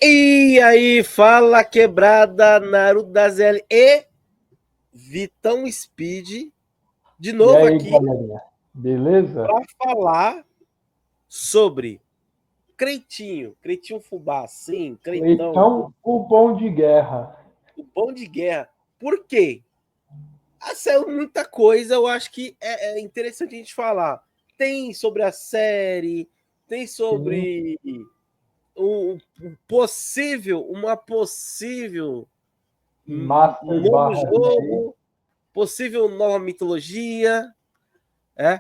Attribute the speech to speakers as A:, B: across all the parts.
A: E aí, fala quebrada, Naruto da ZL e Vitão Speed, de
B: E
A: novo
B: aí,
A: aqui
B: galerinha? Beleza?
A: para falar sobre Creitinho Fubá, sim, Creitão,
B: Cleitão, o bom de guerra.
A: o bom de guerra. Por quê? Saiu muita coisa, eu acho que é interessante a gente falar. Tem sobre a série, tem
B: Sim,
A: sobre uma possível
B: Master
A: um novo
B: barra remake
A: jogo, possível nova mitologia,
B: também.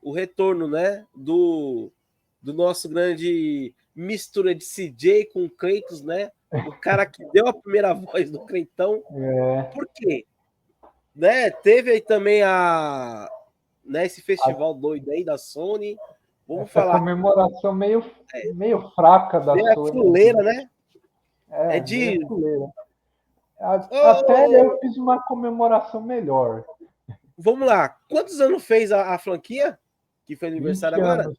A: o retorno, né, do nosso grande mistura de CJ com Kratos, né? O cara que deu a primeira voz do Creitão.
B: É,
A: Por quê? Né? Teve aí também esse
B: a-
A: festival doido aí da Sony. Vamos
B: essa
A: falar,
B: comemoração meio fraca da
A: é a
B: Sony aqui.
A: fuleira, né? É
B: Meio
A: de.
B: fuleira. Até
A: Oh,
B: eu fiz uma comemoração melhor.
A: vamos lá. Quantos anos fez a franquia? Que foi aniversário
B: 20
A: agora?
B: anos.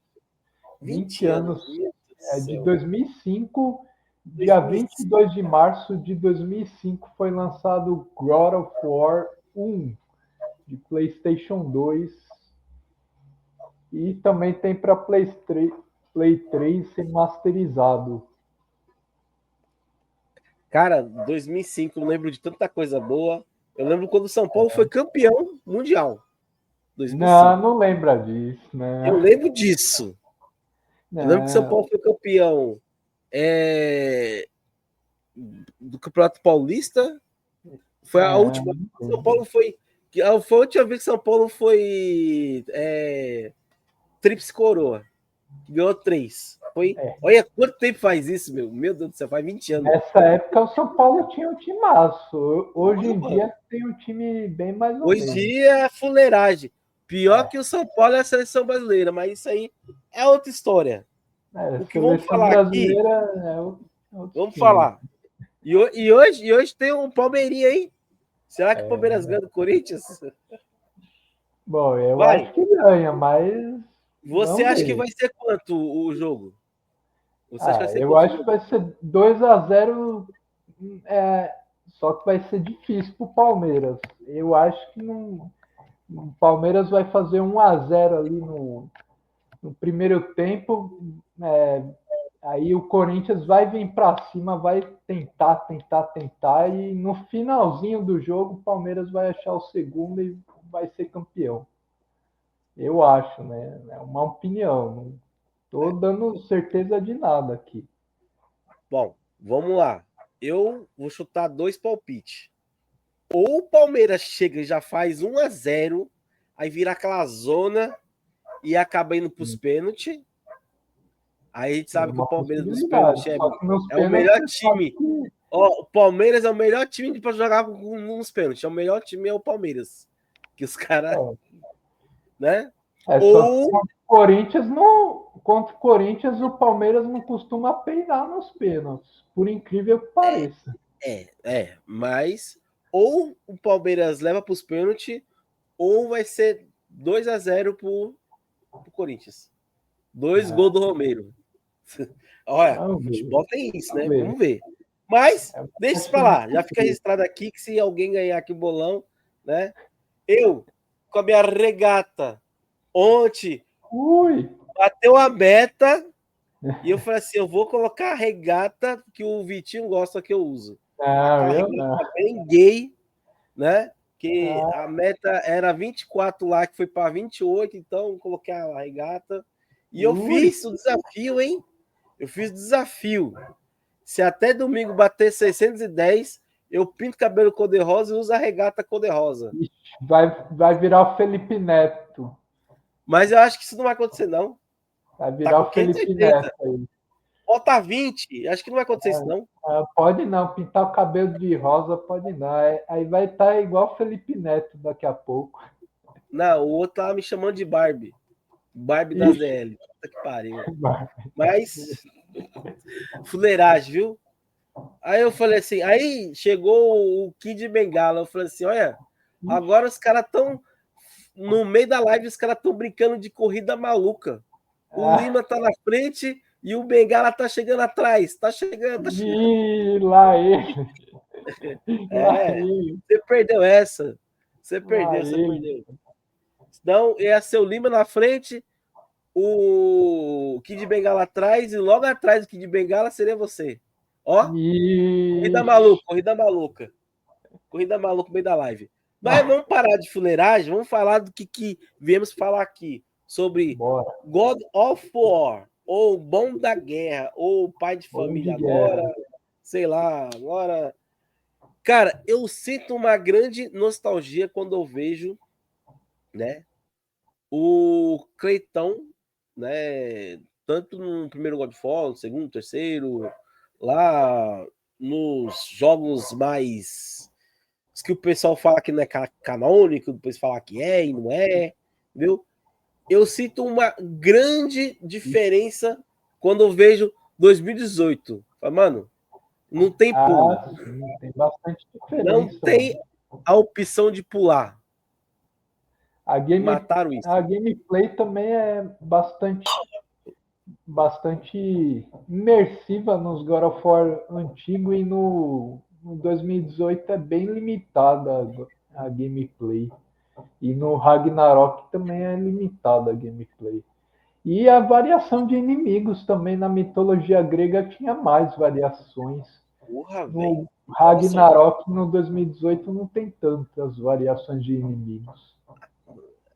B: 20
A: 20 anos.
B: anos.
A: Meu Deus do
B: É de
A: céu.
B: 2005, dia
A: 2005.
B: 22 de março de 2005, foi lançado God of War 1 de PlayStation 2 e também tem para Play 3 remasterizado.
A: Cara, 2005, eu lembro de tanta coisa boa. Eu lembro quando o São Paulo foi campeão mundial.
B: Não,
A: 2005.
B: não lembra disso,
A: Eu
B: né?
A: lembro disso. Eu lembro que o São
B: Não,
A: Paulo foi campeão é, do Campeonato Paulista. Foi a última.
B: não
A: São
B: lembro.
A: Paulo foi. Foi a última vez que São Paulo foi Tríplice Coroa. Que ganhou 3. Foi.
B: É,
A: Olha quanto tempo faz isso, meu. Meu Deus do céu, faz 20 anos.
B: nessa época o São Paulo tinha um timaço. Hoje em dia tem um time bem mais ou
A: Hoje em
B: menos.
A: dia é fuleiragem. Pior
B: É,
A: que o São Paulo é a seleção brasileira, mas isso aí é outra história. O que vamos
B: seleção
A: falar aqui,
B: brasileira é outros
A: vamos
B: 500.
A: falar. E hoje tem um Palmeirinha aí. Será que o
B: É,
A: Palmeiras ganha do Corinthians?
B: bom, eu
A: Vai.
B: acho que ganha, mas
A: Você
B: vamos
A: acha que
B: ver.
A: vai ser quanto o jogo? Você acha que vai ser
B: Eu
A: quanto o
B: acho que
A: jogo?
B: vai ser 2-0, é, só que vai ser difícil para o Palmeiras. Eu acho que não, o Palmeiras vai fazer 1-0 ali no primeiro tempo. é, Aí o Corinthians vai vir para cima, vai tentar, e no finalzinho do jogo o Palmeiras vai achar o segundo e vai ser campeão. Eu acho, né? É uma opinião. Não estou dando certeza de nada aqui.
A: Bom, vamos lá. Eu vou chutar dois palpites. Ou o Palmeiras chega e já faz 1-0, aí vira aquela zona e acaba indo para os pênaltis. Aí a gente
B: É
A: sabe que o
B: uma
A: Palmeiras nos
B: possibilidade.
A: pênaltis
B: Só que nos
A: é o
B: pênaltis
A: melhor
B: você sabe
A: time.
B: que
A: Ó, o Palmeiras é o melhor time para jogar nos pênaltis. É o melhor time é o Palmeiras. Que os caras, né?
B: só que
A: Ou
B: contra o Corinthians o Palmeiras não costuma peinar nos pênaltis, por incrível que pareça.
A: mas ou o Palmeiras leva para os pênaltis, ou vai ser 2-0 pro Corinthians. Dois
B: Ah,
A: gols do Romero. Olha,
B: vamos ver,
A: futebol tem isso,
B: vamos
A: né?
B: ver.
A: Vamos ver. Mas,
B: É uma
A: deixa isso pra lá. Já fica
B: possibilidade.
A: registrado aqui que se alguém ganhar aqui o bolão, né? Eu, com a minha regata, ontem,
B: Ui!
A: bateu a meta e eu falei assim: eu vou colocar a regata que o Vitinho gosta que eu uso.
B: Não,
A: Aquela
B: eu não.
A: regata bem gay, né? Que
B: Ah,
A: a meta era 24 lá, que foi para 28, então eu coloquei a regata. E eu
B: ui!
A: fiz o desafio, hein? Eu fiz o desafio. Se até domingo bater 610, eu pinto cabelo cor-de-rosa e uso a regata cor-de-rosa.
B: Vai virar o Felipe Neto.
A: Mas eu acho que isso não vai acontecer, não.
B: Vai
A: Tá
B: virar
A: com
B: o Felipe Neto
A: 580.
B: aí.
A: Bota 20. Acho que não vai acontecer isso, não.
B: Pode não, pintar o cabelo de rosa pode não. Aí vai estar igual o Felipe Neto daqui a pouco.
A: Não, o outro tava me chamando de Barbie. Barbie da
B: Ixi,
A: ZL. Puta que pariu. Mas, fuleiragem, viu? Aí eu falei assim, aí chegou o Kid Bengala. Eu falei assim: olha, agora os caras estão. No meio da live, os caras estão brincando de corrida maluca. O
B: ah,
A: Lima tá na frente E o Bengala tá chegando atrás. Tá chegando.
B: Ih, lá ele. Lá
A: É,
B: ele.
A: você perdeu essa. Você
B: Lá
A: perdeu, você
B: ele.
A: perdeu. Então, ia ser o Lima na frente, o Kid Bengala atrás, e logo atrás do Kid Bengala seria você. Ó, corrida
B: Ixi.
A: maluca, corrida maluca. Corrida maluca no meio da live. Mas vamos parar de fuleiragem, vamos falar do que viemos falar aqui. Sobre
B: Bora.
A: God of War, ou Bom da Guerra, ou Pai de
B: Bom de
A: Família agora,
B: guerra.
A: sei lá, agora. Cara, eu sinto uma grande nostalgia quando eu vejo, né, o Cleitão, né, tanto no primeiro God of War, no segundo, terceiro, lá nos jogos mais que o pessoal fala que não é canônico, depois fala que é e não é, viu? Eu sinto uma grande diferença quando eu vejo 2018. Mano, não tem pulo.
B: Ah, sim, tem bastante
A: Não
B: diferença, mano.
A: tem a opção de pular.
B: A, game,
A: Mataram isso.
B: a gameplay também é bastante imersiva nos God of War antigo e no 2018 é bem limitada a gameplay. E no Ragnarok também é limitada a gameplay. E a variação de inimigos também na mitologia grega tinha mais variações.
A: Porra, velho.
B: No
A: Nossa,
B: Ragnarok no 2018 não tem tantas variações de inimigos.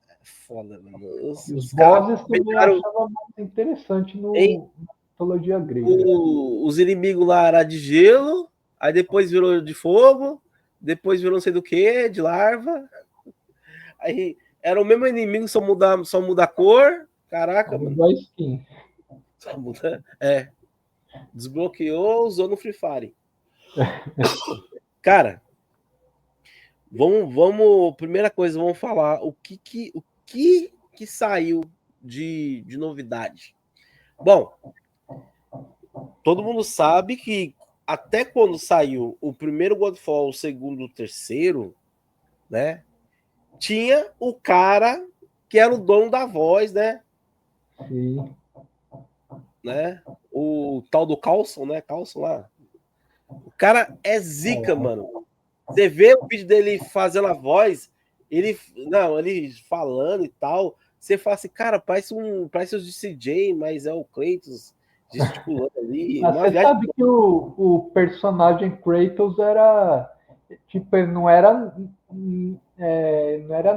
A: é foda, mano.
B: E os
A: Os caras
B: bosses também eu
A: pegaram.
B: achava mais interessante
A: Hein?
B: na mitologia grega.
A: Os inimigos lá era de gelo, aí depois virou de fogo, depois virou não sei do que, de larva. Aí era o mesmo inimigo, só muda a cor. Caraca, mano.
B: Mudou a skin.
A: Só muda. É. Desbloqueou, usou no Free Fire. Cara, vamos. Primeira coisa, vamos falar o que saiu de novidade. Bom, todo mundo sabe que até quando saiu o primeiro Godfall, o segundo, o terceiro, né? Tinha o cara que era o dono da voz, né?
B: Sim.
A: Né? O tal do Carlson, né? Carlson lá. O cara é zica, mano. Você vê o vídeo dele fazendo a voz, ele falando e tal. Você fala assim, cara, parece o CJ, mas é o Kratos gesticulando ali.
B: Mas
A: Uma
B: você
A: viagem.
B: sabe que o personagem Kratos era. Tipo, ele não era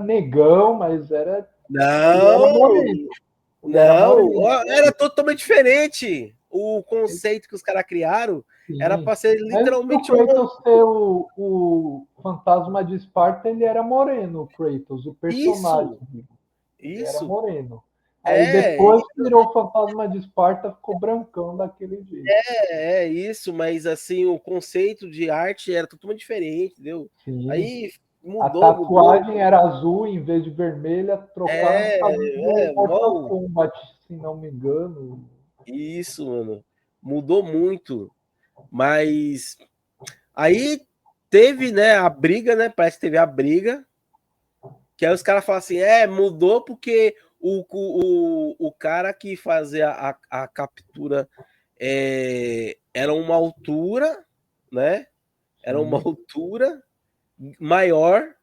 B: negão, mas ele era
A: Não,
B: moreno. Ele era
A: não,
B: moreno.
A: era totalmente diferente. O conceito que os caras criaram era
B: Sim.
A: para ser
B: Mesmo que o
A: literalmente um.
B: Kratos ser o fantasma de Esparta, ele era moreno, o Kratos, o personagem.
A: Isso,
B: Ele era
A: isso.
B: moreno. Aí
A: É,
B: depois virou o fantasma de Esparta, ficou brancão daquele jeito.
A: é isso, mas assim, o conceito de arte era totalmente diferente, entendeu?
B: Sim.
A: Aí
B: A
A: mudou.
B: tatuagem era azul em vez de vermelha, trocaram por causa do Mortal
A: Mal,
B: Kombat, se não me engano.
A: isso, mano. Mudou muito. Mas aí teve, né, a briga, né? Parece que teve a briga. Que aí os caras falam assim: mudou porque o cara que fazia a captura era uma altura, né? Era uma
B: Sim.
A: altura maior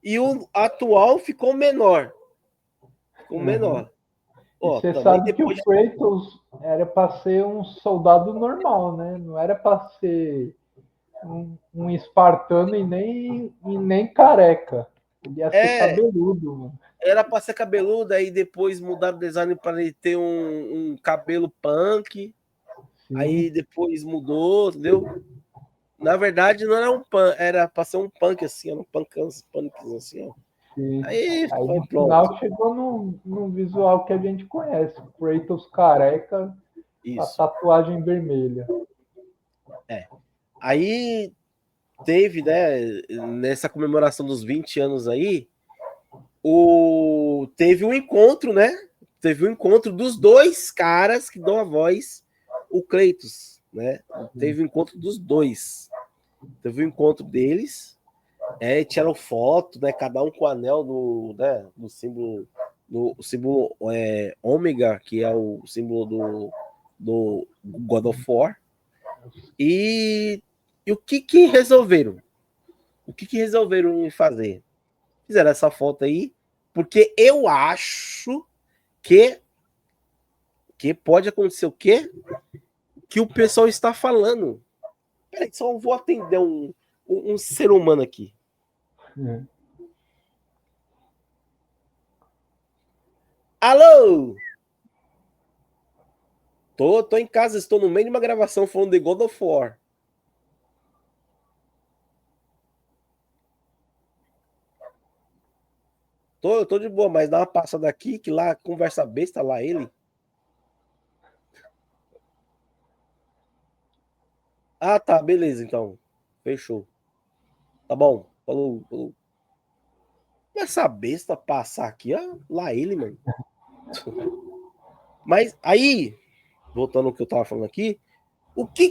A: e o atual ficou menor. Ficou
B: Uhum.
A: menor.
B: E
A: Ó,
B: você
A: também
B: sabe que o
A: depois.
B: Kratos era para ser um soldado normal, né? Não era para ser um espartano e nem careca. Ele ia ser
A: É,
B: cabeludo, mano.
A: era para ser cabeludo, aí depois mudaram o design para ele ter um cabelo punk. Aí
B: Sim,
A: depois mudou, entendeu? Na verdade, não era um punk, era para ser um punk assim, era um punks assim, ó.
B: sim.
A: Aí
B: Aí
A: foi
B: no
A: pronto.
B: final chegou no visual que a gente conhece. Kratos careca, a
A: Isso.
B: tatuagem vermelha.
A: É. Aí teve, né, nessa comemoração dos 20 anos aí, teve um encontro, né? Teve um encontro dos dois caras que dão a voz, o Kratos, né?
B: Sim,
A: Teve o um encontro dos dois. Teve o um encontro deles, tiraram foto, né? Cada um com o anel do símbolo no símbolo ômega, que é o símbolo do God of War. E o que resolveram? O que resolveram fazer? Fizeram essa foto aí, porque eu acho que pode acontecer o quê? Que o pessoal está falando. Peraí, só vou atender um ser humano aqui. Alô? Tô em casa, estou no meio de uma gravação falando de God of War. Eu tô de boa, mas dá uma passada aqui, que lá conversa besta, lá ele. Ah, tá, beleza, então. Fechou. Tá bom, falou. Essa besta passar aqui, ó, lá ele, mano. Mas aí, voltando ao que eu tava falando aqui, o que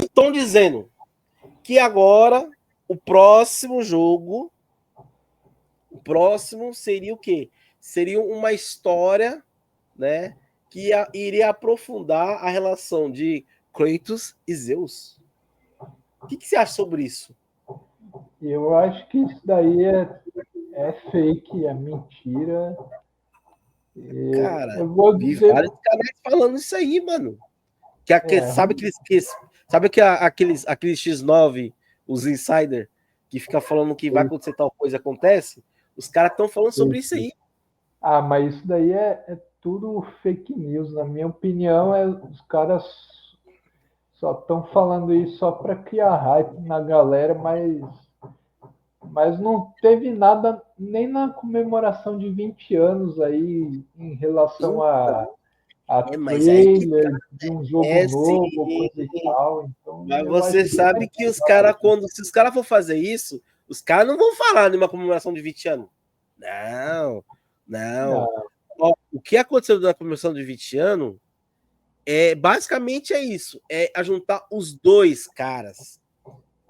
A: estão dizendo? Que agora o próximo jogo, o próximo seria o quê? Seria uma história, né, que iria aprofundar a relação de Kratos e Zeus. O que você acha sobre isso?
B: Eu acho que isso daí é fake, é mentira.
A: Cara,
B: Eu vou
A: vi
B: dizer.
A: vários canais falando isso aí, mano. Sabe aqueles X9, os insider, que fica falando que vai acontecer tal coisa, acontece? Os caras estão falando sobre isso aí.
B: Ah, mas isso daí é tudo fake news. Na minha opinião, os caras só estão falando isso só para criar hype na galera, mas não teve nada nem na comemoração de 20 anos aí em relação a
A: Mas aí que tá.
B: trailer de um jogo
A: Sim.
B: novo, coisa e tal. Então,
A: Mas
B: eu acho
A: você
B: que
A: sabe que os caras, se os caras for fazer isso, os caras não vão falar de uma comemoração de 20 anos. Não.
B: não.
A: Ó, o que aconteceu na comemoração de 20 anos basicamente é isso, é juntar os dois caras.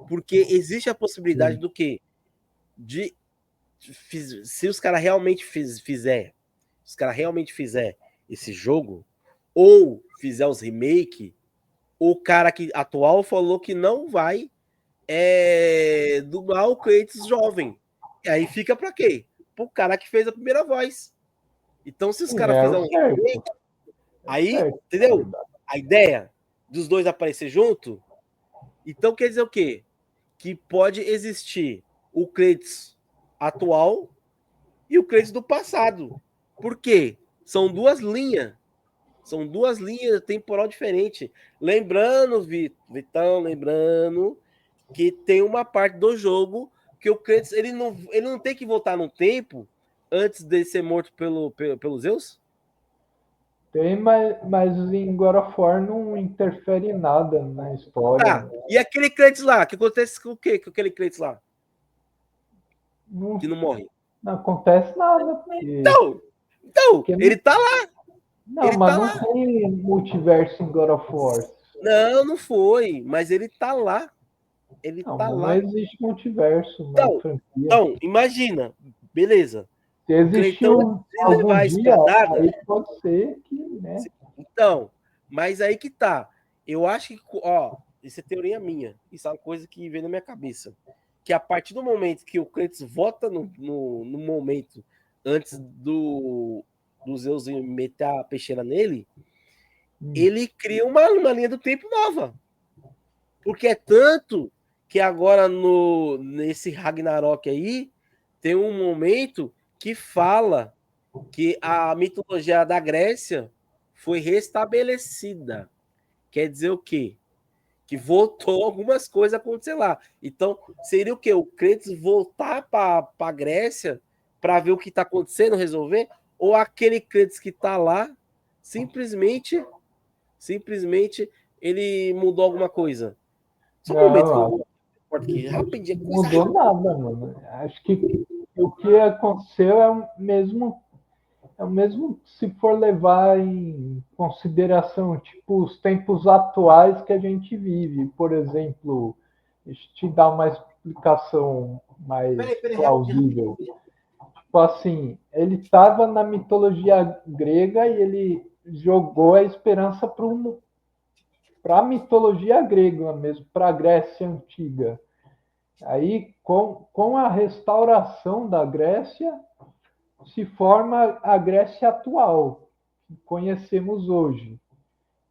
A: Porque existe a possibilidade do quê? Se os caras realmente fizer esse jogo, ou fizer os remake, o cara atual falou que não vai dublar o Kratos jovem. E aí fica pra quê? Pro cara que fez a primeira voz. Então, se os caras
B: É
A: fizerem
B: o
A: um
B: certo.
A: remake, aí,
B: Certo,
A: entendeu? A ideia dos dois aparecer junto, então quer dizer o quê? Que pode existir o Kratos atual e o Kratos do passado. Por quê? São duas linhas. São duas linhas temporal diferentes. Lembrando, Vitão, lembrando que tem uma parte do jogo que o Kratos ele não tem que voltar no tempo antes de ser morto pelo Zeus?
B: Tem, mas em God of War não interfere em nada na história.
A: Tá. E aquele Kratos lá? Que acontece com o quê? Com aquele Kratos lá?
B: Não,
A: Que não morre?
B: não acontece nada.
A: Então ele tá lá.
B: Não,
A: Ele
B: mas
A: tá
B: não
A: lá.
B: tem multiverso em God of War.
A: Não foi. Mas ele tá lá. Ele
B: Não,
A: tá
B: mas não
A: lá.
B: existe multiverso na franquia.
A: Então, imagina. Beleza.
B: Se
A: O Cleitão
B: existiu
A: se
B: algum
A: levar a
B: dia,
A: espadada.
B: aí pode ser que, né?
A: Então, mas aí que tá. Eu acho que, ó, isso é teoria minha. Isso é uma coisa que vem na minha cabeça. Que a partir do momento que o Kratos vota no momento antes do Zeus meter a peixeira nele, ele cria uma linha do tempo nova. Porque é tanto que agora nesse Ragnarok aí tem um momento que fala que a mitologia da Grécia foi restabelecida. Quer dizer o quê? Que voltou algumas coisas a acontecer lá. Então, seria o quê? O Kratos voltar para a Grécia para ver o que está acontecendo, resolver? Ou aquele Kratos que está lá, simplesmente ele mudou alguma coisa? Só um momento que eu
B: Não,
A: vou aqui, rapidinho.
B: não mudou nada, mano. Acho que o que aconteceu é o mesmo se for levar em consideração, tipo, os tempos atuais que a gente vive. Por exemplo, deixa eu te dar uma explicação mais
A: Peraí,
B: plausível. Tipo assim, ele estava na mitologia grega e ele jogou a esperança para a mitologia grega mesmo, para a Grécia Antiga. Aí, com a restauração da Grécia, se forma a Grécia atual, que conhecemos hoje.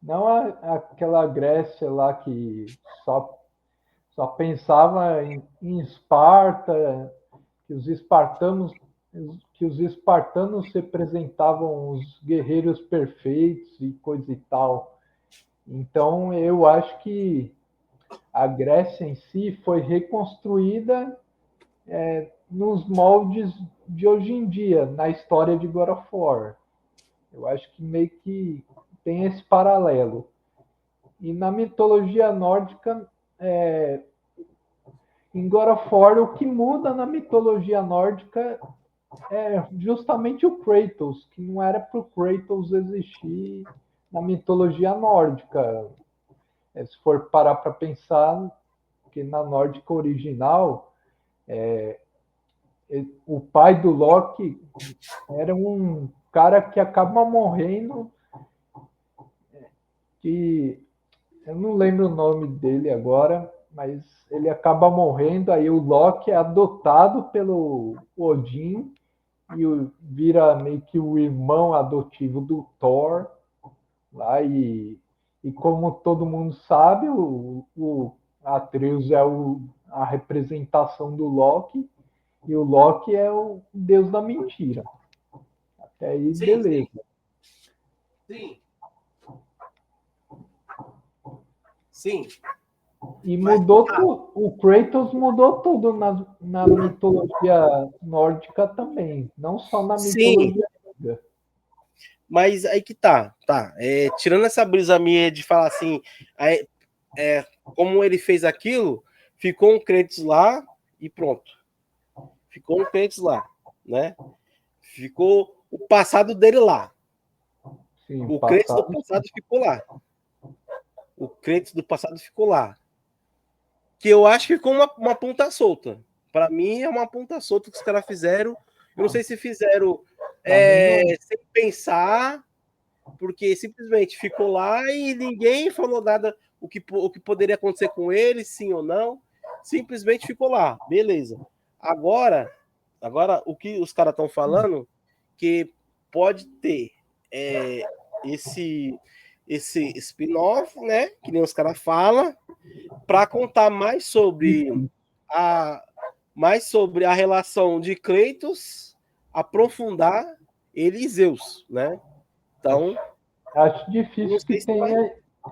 B: Não aquela Grécia lá que só pensava em Esparta, que os espartanos representavam os guerreiros perfeitos e coisa e tal. Então, eu acho que a Grécia em si foi reconstruída nos moldes de hoje em dia, na história de God of War. Eu acho que meio que tem esse paralelo. E na mitologia nórdica, em God of War, o que muda na mitologia nórdica é justamente o Kratos, que não era para o Kratos existir na mitologia nórdica. Se for parar para pensar, que na nórdica original, o pai do Loki era um cara que acaba morrendo, que eu não lembro o nome dele agora, mas ele acaba morrendo, aí o Loki é adotado pelo Odin e vira meio que o irmão adotivo do Thor lá e como todo mundo sabe, o Atreus é a representação do Loki e o Loki é o deus da mentira. Até aí,
A: Sim,
B: beleza.
A: sim. Sim.
B: E
A: Mas,
B: mudou tudo. O Kratos mudou tudo na mitologia nórdica também, não só na
A: sim,
B: mitologia grega.
A: mas aí que tá. Tirando essa brisa minha de falar assim, aí, como ele fez aquilo, ficou um Kratos lá e pronto. Ficou um Kratos lá, né? Ficou o passado dele lá.
B: Sim,
A: O Kratos do
B: passado.
A: passado ficou lá. O Kratos do passado ficou lá. Que eu acho que ficou uma ponta solta. Para mim, é uma ponta solta que os caras fizeram. Eu não sei se fizeram sem pensar, porque simplesmente ficou lá e ninguém falou nada o que poderia acontecer com ele, sim ou não. Simplesmente ficou lá, beleza. Agora o que os caras estão falando que pode ter esse spin-off, né? Que nem os caras falam, para contar a mais sobre a relação de Kratos, aprofundar ele e Zeus, né? Então,
B: Acho
A: eu não
B: difícil que
A: sei se vai.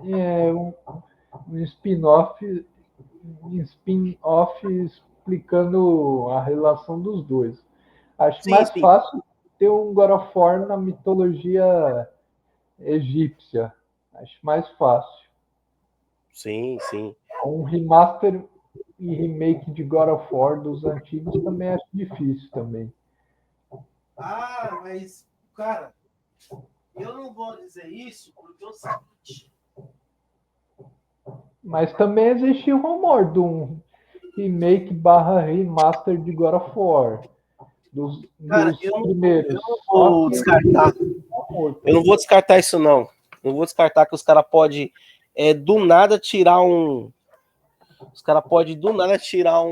B: tenha um spin-off explicando a relação dos dois. Acho
A: Sim,
B: mais
A: sim,
B: fácil ter um God of War na mitologia egípcia. Acho mais fácil.
A: sim, sim.
B: Um remaster e remake de God of War dos antigos também acho difícil também.
A: Ah, mas, cara, eu não vou dizer isso porque eu sei.
B: Mas também existe o rumor de um remake barra remaster de God of War.
A: Cara,
B: Dos
A: eu
B: primeiros.
A: não
B: Só
A: vou
B: que
A: descartar.
B: rumor
A: Eu não
B: também.
A: vou descartar isso, não. Não vou descartar que os caras podem do nada tirar um. Os caras podem do nada tirar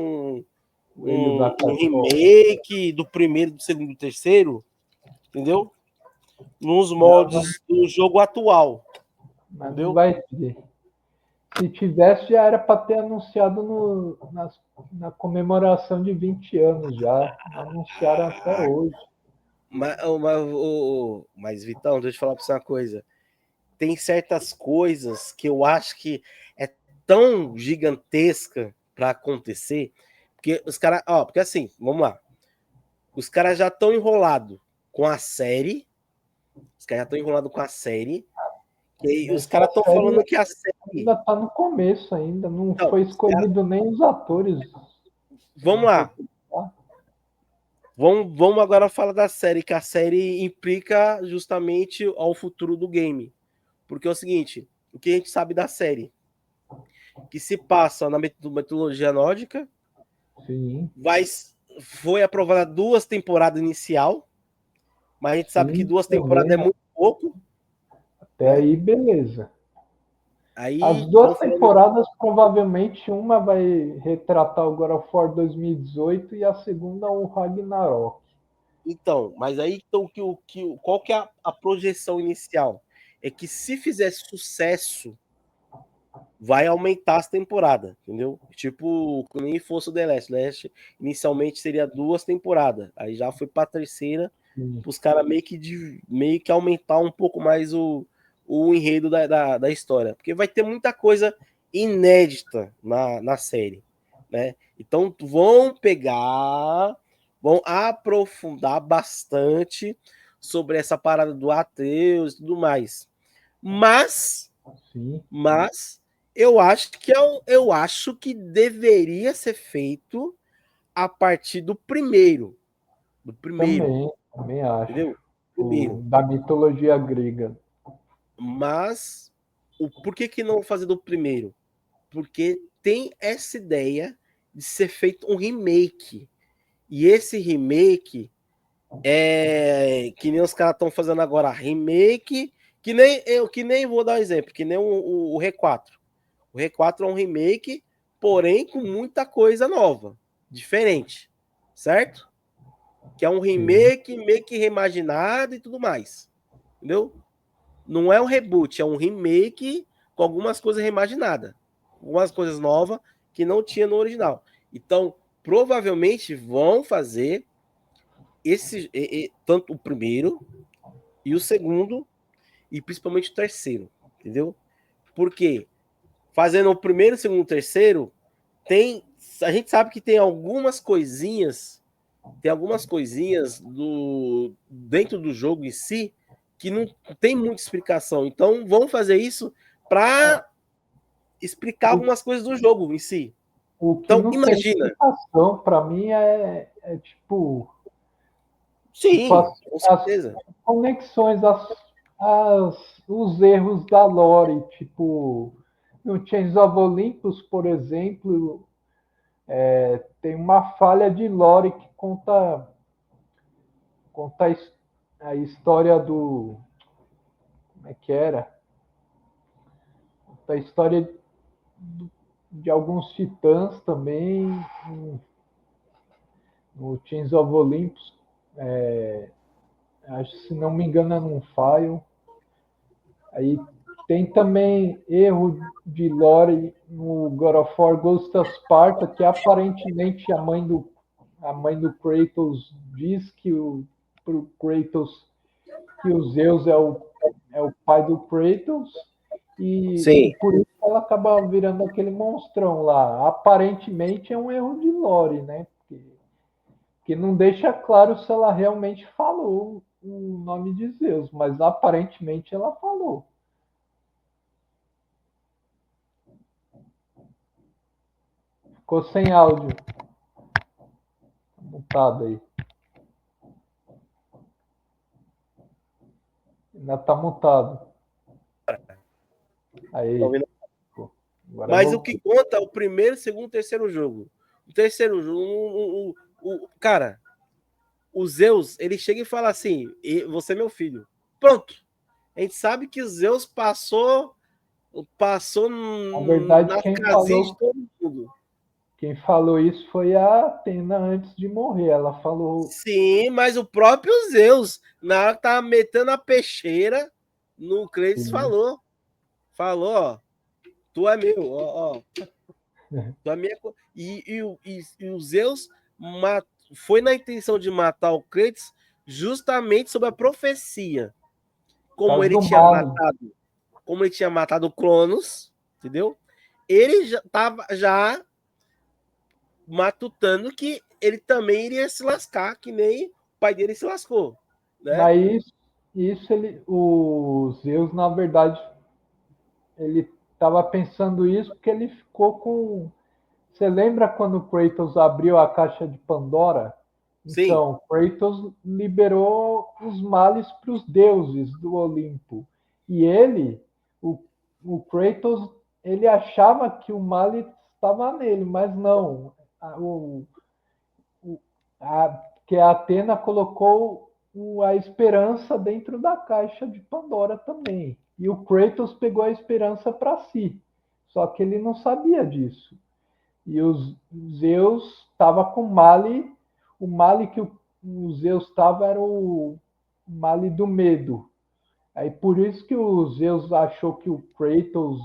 B: Coelho da
A: um
B: Cartola.
A: remake do primeiro, do segundo, do terceiro, entendeu? Nos
B: Não,
A: moldes do jogo atual,
B: mas não
A: entendeu?
B: vai ter. Se tivesse, já era para ter anunciado na comemoração de 20 anos já. Não anunciaram até hoje.
A: Mas, Vitão, deixa eu te falar pra você uma coisa. Tem certas coisas que eu acho que é tão gigantesca para acontecer, porque os caras, porque assim, vamos lá. Os caras já estão enrolados com a série. Os caras já estão enrolados com a série. E os
B: Essa
A: caras estão
B: série
A: falando que a série.
B: ainda está no começo ainda. Não
A: Não,
B: foi escolhido nem os atores.
A: vamos lá. Vamos agora falar da série, que a série implica justamente ao futuro do game. Porque é o seguinte, o que a gente sabe da série? Que se passa na mitologia nórdica,
B: Sim.
A: foi aprovada 2 temporadas inicial, mas a gente sabe que
B: Sim,
A: 2 temporadas
B: também.
A: é muito pouco,
B: Até
A: né?
B: aí, beleza. As
A: Aí estão
B: duas
A: falando.
B: temporadas, provavelmente, uma vai retratar o God of War 2018 e a segunda o Ragnarok.
A: Então, mas aí então, qual que é a projeção inicial? É que se fizer sucesso, vai aumentar as temporadas, entendeu? Tipo, que nem fosse o The Last. Inicialmente seria 2 temporadas, aí já foi para a terceira,
B: Sim,
A: para os caras meio que aumentar um pouco mais o enredo da história, porque vai ter muita coisa inédita na série, né? Então vão aprofundar bastante sobre essa parada do Atreus e tudo mais. Mas
B: sim,
A: mas eu acho que deveria ser feito a partir do primeiro,
B: também acho.
A: entendeu?
B: O,
A: Primeiro.
B: da mitologia grega.
A: Mas por que não fazer do primeiro? Porque tem essa ideia de ser feito um remake. E esse remake é que nem os caras estão fazendo agora, remake, que nem vou dar um exemplo, que nem o R4. O R4 é um remake, porém com muita coisa nova, diferente, certo? Que é um
B: Sim,
A: remake, meio que reimaginado e tudo mais, entendeu? Não é um reboot, é um remake com algumas coisas reimaginadas, algumas coisas novas que não tinha no original. Então, provavelmente vão fazer tanto o primeiro e o segundo e principalmente o terceiro, entendeu? Porque fazendo o primeiro, segundo, terceiro, a gente sabe que tem algumas coisinhas dentro do jogo em si que não tem muita explicação. Então, vamos fazer isso para explicar
B: o,
A: algumas coisas do jogo em si.
B: o que
A: Então,
B: não tem
A: imagina.
B: explicação para mim é tipo
A: Sim, com
B: as
A: certeza.
B: conexões, os erros da lore, tipo no Chains of Olympus, por exemplo, tem uma falha de lore que conta a história do como é que era? Conta a história de alguns titãs também no Chains of Olympus. Acho, se não me engano, é num file. Aí tem também erro de lore no God of War Ghost of Sparta, que aparentemente a mãe do Kratos diz que pro Kratos que o Zeus é o pai do Kratos e
A: Sim.
B: por isso ela acaba virando aquele monstrão lá. Aparentemente é um erro de lore, né? Que não deixa claro se ela realmente falou o nome de Zeus, mas aparentemente ela falou. Ficou sem áudio. Mutado aí. Ainda tá mutado.
A: Tá
B: Aí.
A: ouvindo?
B: Pô, agora
A: Mas o
B: voltou.
A: que conta é o primeiro, segundo, terceiro jogo. O terceiro jogo, cara, o Zeus, ele chega e fala assim: você é meu filho. Pronto. A gente sabe que o Zeus passou
B: Na verdade,
A: nas casinhas de todo mundo.
B: quem falou isso foi a Atena antes de morrer. Ela falou.
A: Sim, mas o próprio Zeus, na hora que tava metendo a peixeira, no Kratos
B: Sim,
A: falou, ó, tu é meu, ó, tu é minha. E o Zeus foi na intenção de matar o Kratos justamente sobre a profecia.
B: por
A: Como
B: causa
A: ele
B: do
A: tinha
B: Mali.
A: matado, como ele tinha matado o Cronos, entendeu? Ele já tava já matutando que ele também iria se lascar, que nem o pai dele se lascou, né?
B: Mas o Zeus, na verdade, ele estava pensando isso porque ele ficou com. Você lembra quando o Kratos abriu a caixa de Pandora?
A: Sim,
B: Então, Kratos liberou os males para os deuses do Olimpo. E o, o Kratos, ele achava que o mal estava nele, mas não. que a Atena colocou a esperança dentro da caixa de Pandora também. E o Kratos pegou a esperança para si. Só que ele não sabia disso. E os Zeus estava com Mali. O Mali que o Zeus estava era o Mali do medo. Aí por isso que o Zeus achou que o Kratos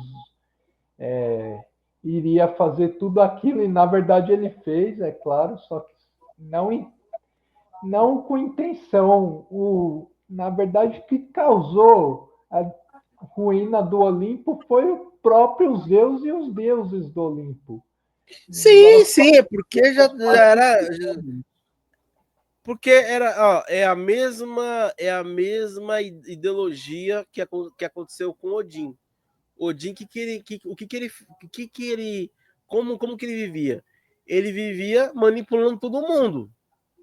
B: iria fazer tudo aquilo, e na verdade ele fez, é claro, só que não, não com intenção. Na verdade, o que causou a ruína do Olimpo foi o próprio Zeus e os deuses do Olimpo. Agora,
A: Sim, é porque já era. Porque era, ó, é a mesma ideologia que aconteceu com Odin. Odin, que ele, como que ele vivia? Ele vivia manipulando todo mundo.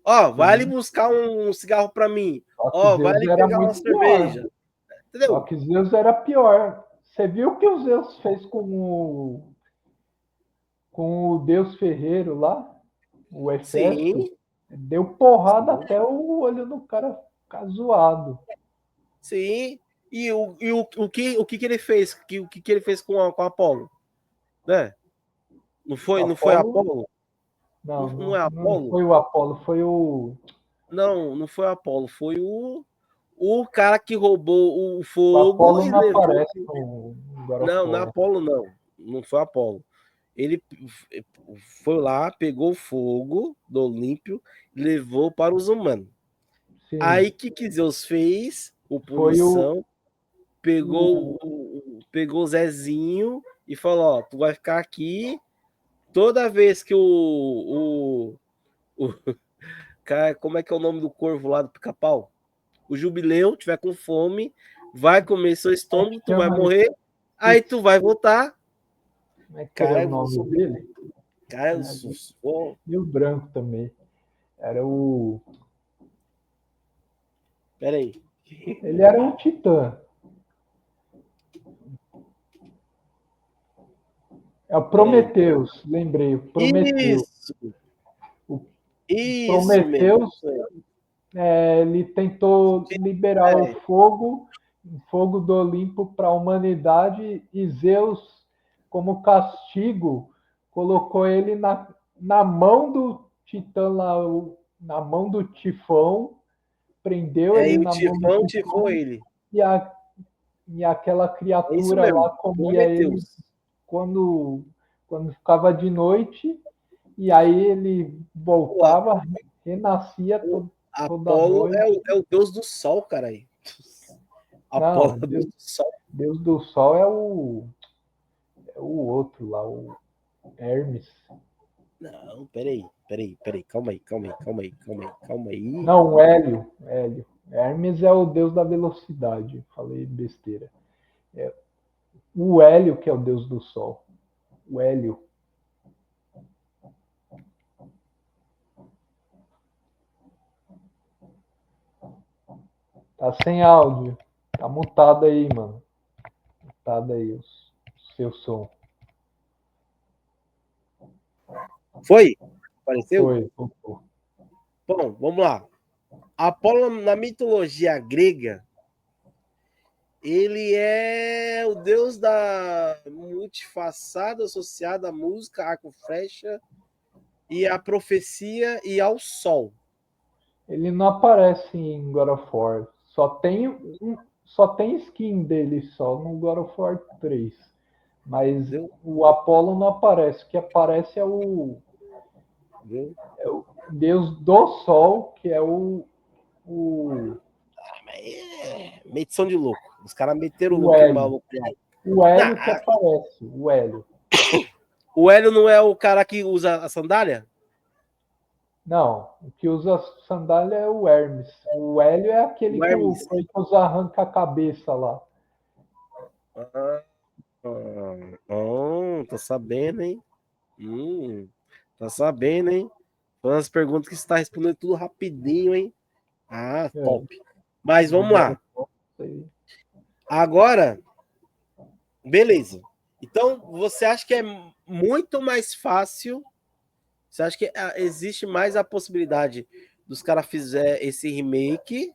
A: Ó, vai ali
B: sim,
A: buscar um cigarro para mim.
B: só que
A: Ó, vai
B: Zeus
A: ali
B: era
A: pegar uma
B: muito pior.
A: cerveja.
B: Só
A: Entendeu?
B: que Zeus era pior. Você viu o que o Zeus fez com o Deus Ferreiro lá, o Hefesto?
A: Sim,
B: Deu porrada
A: sim,
B: até o olho do cara ficar zoado.
A: sim. O que ele fez? O que ele fez com Apolo? Né?
B: O
A: Não foi
B: Apolo,
A: Apolo?
B: não,
A: Não é
B: não
A: Apolo?
B: foi o Apolo, foi o.
A: Não, não foi Apolo. Foi o cara que roubou o
B: O
A: fogo
B: Apolo
A: e
B: não
A: levou.
B: aparece no God of
A: Não, não é
B: War.
A: Apolo, não. Não foi Apolo. Ele foi lá, pegou o fogo do Olímpio e levou para os humanos.
B: Sim,
A: Aí que Zeus fez? O
B: foi
A: punição,
B: o,
A: pegou o Zezinho e falou: Ó, tu vai ficar aqui toda vez que o cara, como é que é o nome do corvo lá do pica-pau? O Jubileu tiver com fome, vai comer seu
B: como é que
A: estômago, tu vai
B: chama ele?
A: morrer, aí
B: Putz,
A: tu vai voltar.
B: como é que era
A: Cara,
B: o
A: eu
B: nome
A: sou
B: dele?
A: cara, eu
B: É,
A: sou,
B: e o branco também. Era o.
A: peraí.
B: Ele era um titã. É o
A: Peraí.
B: Prometheus, lembrei, o Prometheus.
A: Isso,
B: O
A: isso mesmo.
B: Prometheus, ele tentou liberar
A: Peraí.
B: o fogo do Olimpo para a humanidade, e Zeus, como castigo, colocou ele na mão do Titã lá, na mão do Tifão, prendeu
A: É,
B: ele
A: e o
B: na mão do
A: Tifão tifou
B: Tifão,
A: ele.
B: e, e aquela
A: É isso
B: criatura
A: mesmo.
B: lá comia ele
A: Prometeus.
B: quando, quando ficava de noite, e aí ele
A: O, A-
B: voltava, renascia
A: o
B: toda
A: Apolo
B: noite.
A: é o deus do sol, cara aí. Apolo
B: Não,
A: é o deus do sol.
B: Deus do Sol é o outro lá, o Hermes.
A: Não, peraí. Calma aí.
B: Não, o Hélio. Hélio. Hermes é o deus da velocidade. Falei besteira. É o Hélio que é o deus do Sol. O Hélio. Tá sem áudio. Tá mutado aí, mano. Mutado aí o seu som.
A: Foi? Apareceu?
B: Foi, voltou.
A: Bom, vamos lá. Apolo, na mitologia grega, ele é o deus da multifaçada associada à música, arco, flecha e à profecia e ao sol.
B: Ele não aparece em God of War. Só tem skin dele só no God of War 3. Mas
A: Entendeu?
B: o Apollo não aparece. O que aparece
A: Entendeu?
B: é o Deus do Sol, que é o,
A: Medição de louco. Os caras meteram o
B: o
A: louco aquele
B: Hélio.
A: maluco lá.
B: O Hélio que
A: Não,
B: aparece. O Hélio.
A: o Hélio não é o cara que usa a sandália?
B: Não, o que usa sandália é o Hermes. O Hélio é aquele
A: O
B: que o
A: Hermes.
B: Kratos arranca a cabeça lá.
A: Ah, tô sabendo, hein? Tá sabendo, hein? Foi umas perguntas que você está respondendo tudo rapidinho, hein? Ah,
B: É,
A: top. Mas
B: do
A: vamos
B: God
A: lá.
B: of War, isso aí.
A: Agora, beleza. Então, você acha que é muito mais fácil Você acha que existe mais a possibilidade dos caras fizer esse remake,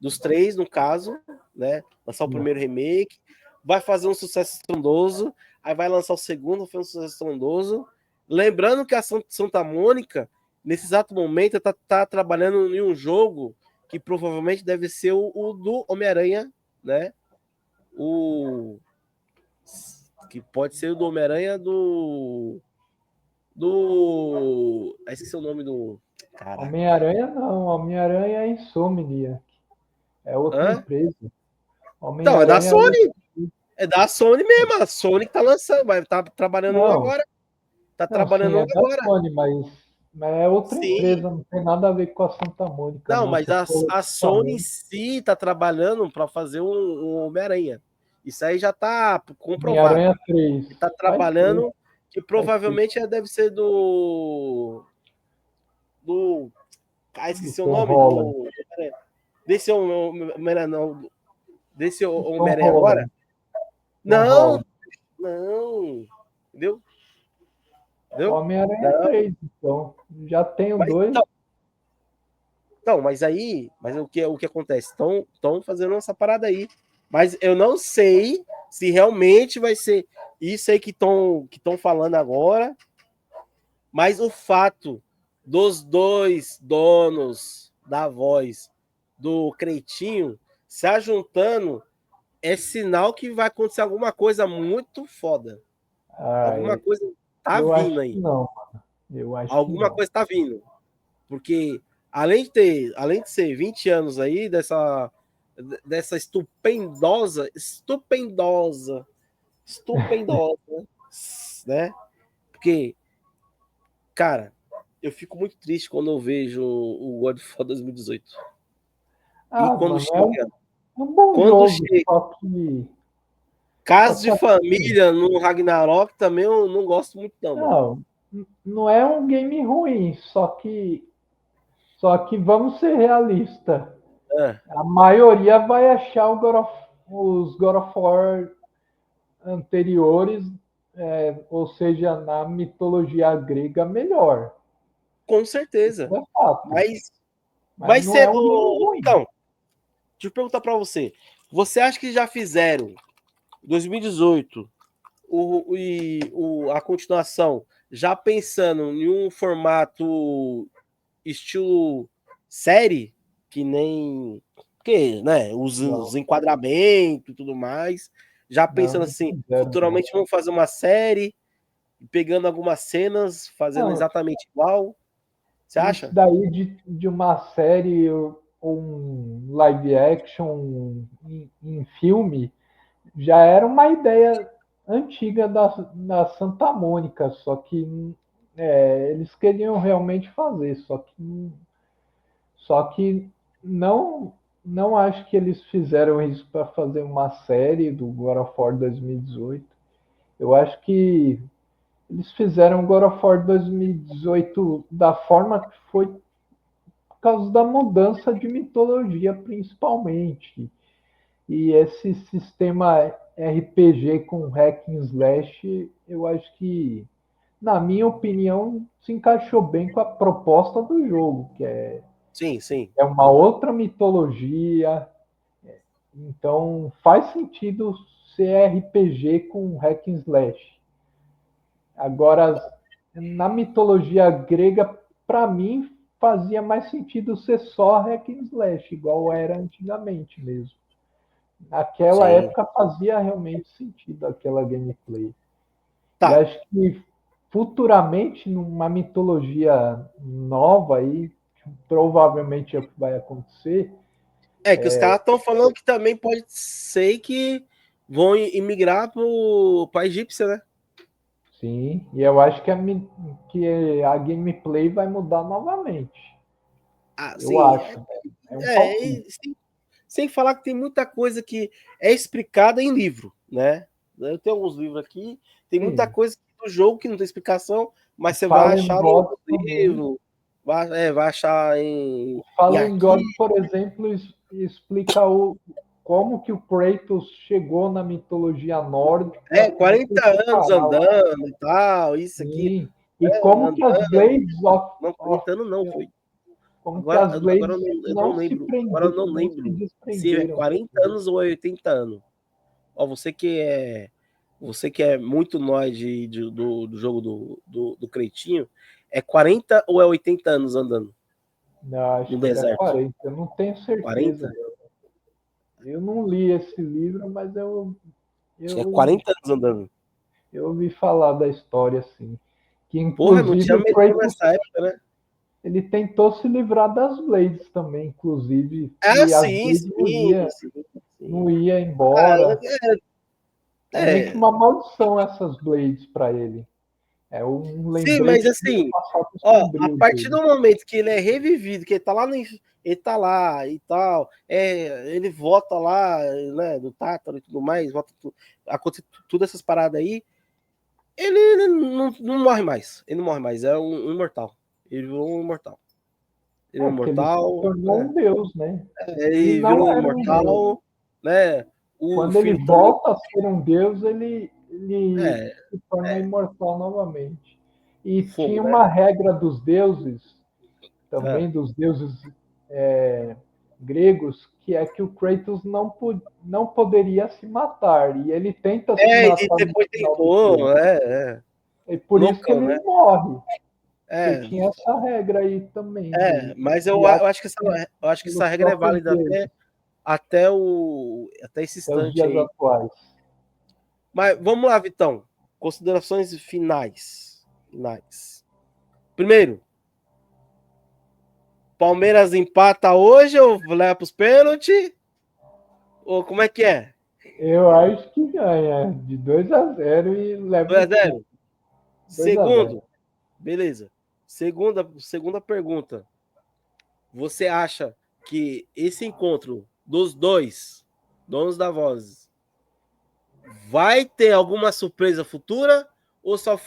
A: dos 3, no caso, né? Lançar o primeiro remake, vai fazer um sucesso estrondoso, aí vai lançar o segundo, foi um sucesso estrondoso. Lembrando que a Santa Mônica, nesse exato momento, tá trabalhando em um jogo que provavelmente deve ser o do Homem-Aranha, né? Que pode ser o do Homem-Aranha do. Esqueci o nome do. Caraca.
B: Homem-Aranha não, Homem-Aranha é Insomnia. É outra empresa.
A: Então, é da Sony. É da Sony mesmo. A Sony que tá lançando, vai estar trabalhando agora. Tá trabalhando
B: sim, é da
A: agora.
B: Sony, mas é outra empresa, não tem nada a ver com a Santa Mônica.
A: Não,
B: Não,
A: mas a Sony em si tá trabalhando para fazer um Homem-Aranha. Isso aí já tá comprovado.
B: Homem-Aranha 3.
A: Tá trabalhando, que provavelmente deve ser do. Esqueci o nome do. Desse Homem-Aranha, não. Desse Homem-Aranha agora? Não, não. Entendeu?
B: Homem-Aranha 3, então. Já tenho 2.
A: Então, mas o que acontece? Estão fazendo essa parada aí. Mas eu não sei se realmente vai ser isso aí que estão falando agora. Mas o fato dos 2 donos da voz do Cretinho se ajuntando é sinal que vai acontecer alguma coisa muito foda. Alguma coisa tá vindo aí.
B: Não, mano. Eu acho
A: alguma coisa tá vindo. Porque além de ser 20 anos aí dessa estupendosa, né? Porque, cara, eu fico muito triste quando eu vejo o God of War 2018. E quando
B: mano,
A: chega.
B: É um bom
A: quando
B: jogo,
A: chega.
B: Só que.
A: Caso de Família no Ragnarok também eu não gosto muito, não, mano.
B: Não é um game ruim, só que vamos ser realistas. A maioria vai achar os God of War anteriores, ou seja, na mitologia grega, melhor.
A: Com certeza.
B: Isso é fato.
A: Mas
B: não é um game ruim.
A: Então, deixa eu perguntar para você. Você acha que já fizeram 2018 a continuação, já pensando em um formato estilo série, que nem. Porque, né? Os enquadramentos e tudo mais. Já pensando assim, futuramente vamos fazer uma série, pegando algumas cenas, fazendo exatamente igual. Você acha?
B: Isso daí de uma série ou um live action em filme já era uma ideia antiga da Santa Mônica, só que eles queriam realmente fazer, só que não acho que eles fizeram isso para fazer uma série do God of War 2018. Eu acho que eles fizeram God of War 2018 da forma que foi por causa da mudança de mitologia, principalmente. E esse sistema RPG com hack and slash, eu acho que, na minha opinião, se encaixou bem com a proposta do jogo, que é uma outra mitologia. Então, faz sentido ser RPG com hack and slash. Agora, na mitologia grega, para mim, fazia mais sentido ser só hack and slash, igual era antigamente mesmo. Naquela época fazia realmente sentido aquela gameplay. E acho que futuramente, numa mitologia nova aí, que provavelmente é o que vai acontecer.
A: Que os caras estão falando que também pode ser que vão imigrar para a egípcia, né?
B: Sim, e eu acho que a gameplay vai mudar novamente. Eu acho.
A: Sem falar que tem muita coisa que é explicada em livro, né? Eu tenho alguns livros aqui, tem muita coisa do jogo que não tem explicação, mas você vai achar no livro, vai achar em.
B: Fallen God, por exemplo, explica como que o Kratos chegou na mitologia nórdica.
A: 40 anos andando e tal, isso aqui.
B: E como que as Blades
A: Não, 40 anos não, foi.
B: Como que as Blades
A: Agora eu não lembro. Agora eu não lembro se é 40 anos ou é 80 anos. Ó, você que é muito nós do jogo do Cretinho, é 40 ou é 80 anos andando
B: Não, acho
A: no
B: que era
A: deserto?
B: 40, eu não tenho certeza.
A: 40?
B: Eu não li esse livro, mas
A: Acho que é 40 anos andando.
B: eu ouvi falar da história, assim. Que
A: Porra, não
B: inclusive
A: tinha
B: o
A: metrô
B: Kratos,
A: nessa época, né?
B: ele tentou se livrar das Blades também, inclusive.
A: Ah,
B: E as
A: sim,
B: Blades
A: sim, sim,
B: não
A: sim.
B: ia
A: Ah,
B: embora. É meio que uma maldição essas Blades para ele. É um
A: sim, mas
B: lembrete do
A: assim,
B: passado
A: ó, a
B: sombrio
A: partir
B: dele.
A: do momento que ele é revivido, que ele tá lá, ele tá lá e tal, ele volta lá, né, do Tártaro e tudo mais, acontece tudo essas paradas aí, ele não morre mais, ele não morre mais, é um imortal, ele virou um imortal. Ele é um
B: Porque ele se
A: imortal,
B: tornou
A: né?
B: um deus, né? Ele
A: Ele virou
B: não
A: um
B: era um deus.
A: imortal, né? O
B: Quando ele
A: filho também,
B: volta a ser um deus, ele
A: é,
B: se torna imortal novamente. E tinha
A: fogo, né?
B: uma regra dos deuses,
A: É.
B: também dos deuses gregos, que é que o Kratos não poderia se matar. E ele tenta se
A: E
B: matar no
A: depois
B: final do
A: tentou,
B: jogo.
A: é.
B: E por isso que
A: Loucão,
B: ele
A: né?
B: morre. Porque
A: É,
B: tinha essa regra aí também,
A: mas
B: de
A: eu acho que
B: pelos
A: essa regra é
B: próprios
A: válida
B: deuses,
A: até esse
B: até os
A: instante
B: dias
A: aí.
B: atuais.
A: Mas vamos lá, Vitão. Considerações finais. Primeiro, Palmeiras empata hoje ou leva para os pênaltis? Ou como é que é?
B: Eu acho que ganha de 2-0 e leva
A: 2
B: o
A: a
B: título.
A: 0.
B: 2-0.
A: Segundo, beleza. Segunda pergunta. Você acha que esse encontro dos dois donos da voz vai ter alguma surpresa futura? Ou só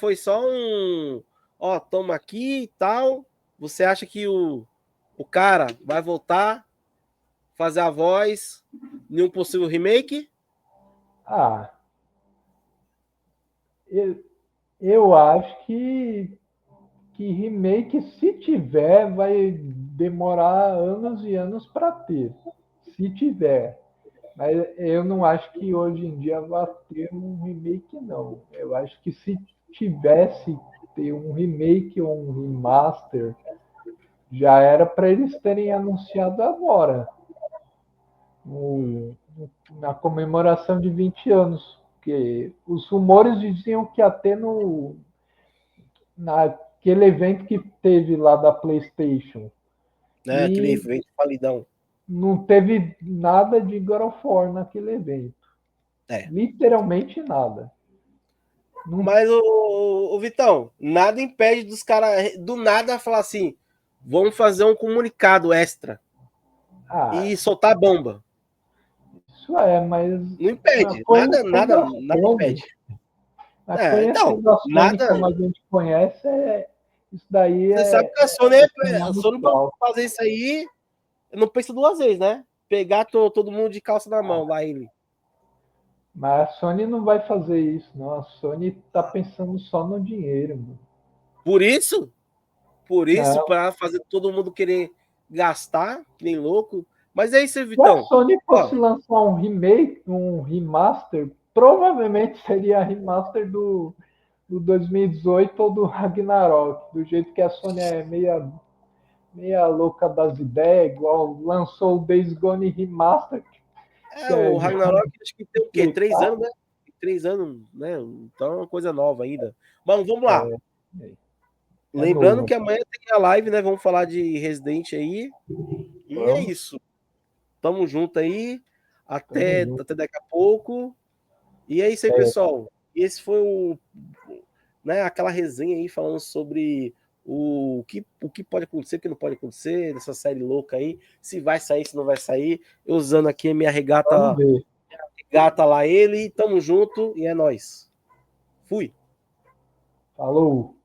A: um, ó, toma aqui e tal? Você acha que o cara vai voltar, fazer a voz em um possível remake?
B: Ah, eu acho que remake, se tiver, vai demorar anos e anos para ter. Se tiver. Mas eu não acho que hoje em dia vai ter um remake, não. Eu acho que se tivesse ter um remake ou um remaster, já era para eles terem anunciado agora, no, na comemoração de 20 anos. Porque os rumores diziam que até naquele evento que teve lá da PlayStation.
A: Né, aquele
B: E
A: evento falidão.
B: não teve nada de God of War naquele evento.
A: É.
B: Literalmente nada. Não,
A: Mas, o Vitão, nada impede dos caras do nada falar assim: vamos fazer um comunicado extra
B: ah,
A: e soltar a bomba.
B: isso é, mas
A: Não impede. Nada impede. Então,
B: conhecendo a Sony
A: nada.
B: como a gente conhece, isso daí
A: Você sabe que a Sony pra
B: manual.
A: fazer isso aí, não pensa duas vezes, né? Pegar todo mundo de calça na mão, lá ele.
B: Mas a Sony não vai fazer isso, não. A Sony tá pensando só no dinheiro, mano.
A: Por isso,
B: Não.
A: para fazer todo mundo querer gastar, que nem louco. Mas é isso,
B: Se a
A: Vitão.
B: Sony
A: Ó,
B: fosse lançar um remake, um remaster, provavelmente seria remaster do 2018 ou do Ragnarok. Do jeito que a Sony é meia louca das ideias, igual lançou o Days Gone Remaster, que
A: o
B: é já
A: Ragnarok acho que tem o quê? 3 anos,
B: complicado.
A: né? 3 anos, né? Então é uma coisa nova ainda. Mas vamos lá.
B: É, é
A: Lembrando
B: novo.
A: que amanhã tem a live, né? Vamos falar de Resident aí. E é
B: Vamos,
A: isso. Tamo junto aí.
B: tamo
A: Até
B: junto.
A: daqui a pouco. E é isso aí,
B: É,
A: pessoal. Esse foi né, aquela resenha aí falando sobre o que pode acontecer, o que não pode acontecer, dessa série louca aí, se vai sair, se não vai sair. Eu usando aqui a minha
B: vamos ver.
A: regata lá ele, tamo junto e é nóis. Fui.
B: Falou.